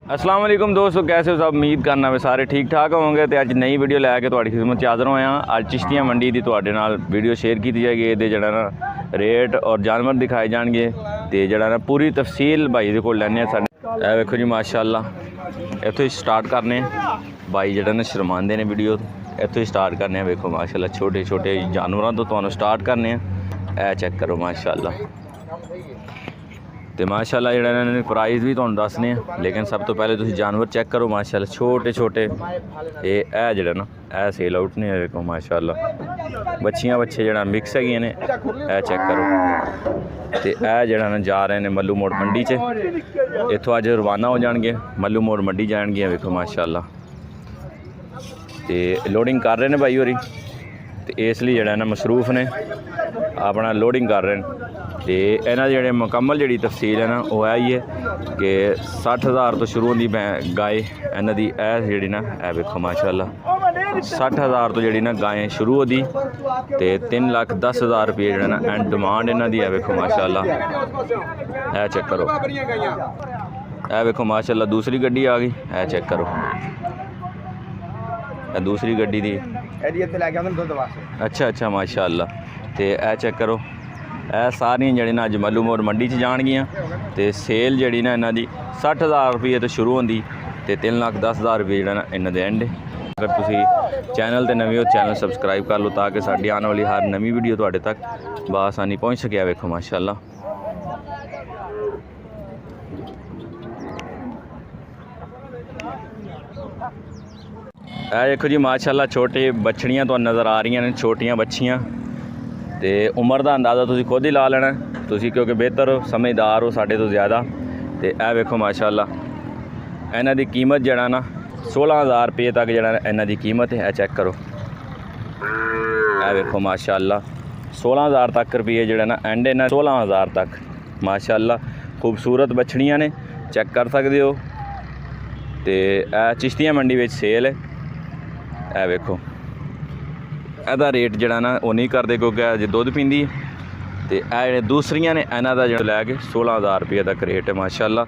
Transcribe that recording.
अस्सलाम वालेकुम दोस्तों, कैसे हो सब। उम्मीद करना वे सारे ठीक ठाक होंगे। तो अज नई वीडियो लैके तुहाडी खिदमत हाज़र होया। अज चिश्तियां मंडी की तुहाडे नाल वीडियो शेयर की जाएगी। ये जड़ा ना रेट और जानवर दिखाए जाएंगे तो जड़ा ना पूरी तफसील भाई दे कोल लैने साडे। वेखो जी माशाअल्लाह, इत्थों ही स्टार्ट करने भाई जड़ा ना शर्मांदे ने वीडियो, इत्थों ही स्टार्ट करने। वेखो माशाअल्लाह छोटे छोटे जानवरों तो तुहानू स्टार्ट करने। ए चेक करो माशाअल्लाह। तो माशाअल्लाह जड़ा इन्होंने प्राइस भी तुहानू दसने, लेकिन सब तो पहले तुम जानवर चेक करो माशाअल्लाह। छोटे छोटे ये जड़ा ना सेल आउट ने। देखो माशाअल्लाह बच्चियां बच्चे जड़ा मिक्स है ने। ए चेक करो। तो जड़ा ना जा रहे हैं मल्लू मोड़ मंडी च। इत्थों अज रवाना हो जाएंगे, मल्लू मोड़ मंडी जाएंगे। वेखो माशाअल्लाह तो लोडिंग कर रहे हैं भाई होरी। तो इसलिए जड़ा ना मसरूफ ने अपना लोडिंग कर रहे हैं। तो इन्हों जोड़े मुकम्मल जी तफसील है ना वो ही है कि 60,000 तो शुरू होंगी गाय इन्हों की जी ना। वेखो माशाअल्लाह 60,000 तो जी ना गायें शुरू होती। तो 3,10,000 रुपये जो ना एंड डिमांड इन्हों की है। वेखो माशाअल्लाह है चेक करो। ए वेखो माशाअल्लाह दूसरी गड्डी आ गई। है चेक करो दूसरी गड्डी दी। अच्छा अच्छा माशाअल्लाह। तो ए चेक करो सारियां जड़ी ना अज मल्लू मोड़ मंडी जाएगियाँ। तो सेल जी ना इन्हों की 60,000 रुपये तो शुरू होंगी तो 3,10,000 रुपये जो ना इन्हों के एंड। अगर तुम चैनल पर नवे हो चैनल सबसक्राइब कर लो ताकि साड़ी आने वाली हर नवी वीडियो तुहाडे तक बआसानी पहुँच सके। वेखो माशाअल्लाह देखो जी माशाअल्लाह छोटे बछड़ियाँ तो नज़र आ रही हैं, छोटियाँ बच्चियाँ। तो उम्र का अंदाज़ा तुसी खुद ही ला लेना तुसी, क्योंकि बेहतर हो समझदार हो साढ़े तो ज़्यादा। तो यह वेखो माशाअल्लाह इन्हों की कीमत जड़ा ना 16,000 रुपये तक जड़ा इन्हों की कीमत है। चेक करो यह वेखो माशाअल्लाह 16,000 तक रुपये जड़ा ना एंड इन्हों 16,000 तक माशाअल्लाह। खूबसूरत बछड़ियाँ ने चेक कर सकते हो। तो यह चिश्तियां मंडी में सेल है। यह वेखो ਇਹਦਾ रेट जड़ा ना वो नहीं करते क्योंकि अज दुध पींदी है। तो दूसरियां ने इन्हों का जो लैके 16,000 रुपये तक रेट है माशाअल्लाह।